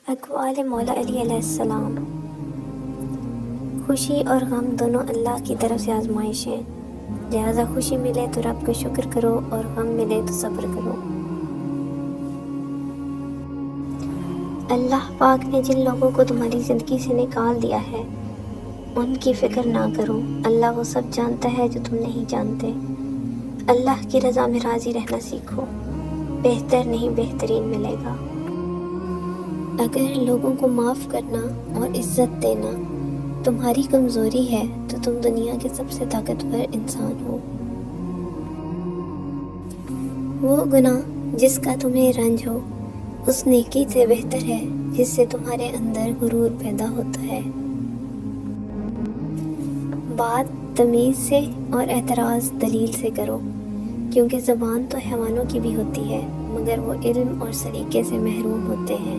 اقوال مولا علی علیہ السلام۔ خوشی اور غم دونوں اللہ کی طرف سے آزمائش ہیں، لہذا خوشی ملے تو رب کا شکر کرو اور غم ملے تو صبر کرو۔ اللہ پاک نے جن لوگوں کو تمہاری زندگی سے نکال دیا ہے ان کی فکر نہ کرو، اللہ وہ سب جانتا ہے جو تم نہیں جانتے۔ اللہ کی رضا میں راضی رہنا سیکھو، بہتر نہیں بہترین ملے گا۔ اگر لوگوں کو معاف کرنا اور عزت دینا تمہاری کمزوری ہے تو تم دنیا کے سب سے طاقتور انسان ہو۔ وہ گناہ جس کا تمہیں رنج ہو اس نیکی سے بہتر ہے جس سے تمہارے اندر غرور پیدا ہوتا ہے۔ بات تمیز سے اور اعتراض دلیل سے کرو، کیونکہ زبان تو حیوانوں کی بھی ہوتی ہے مگر وہ علم اور سلیقے سے محروم ہوتے ہیں۔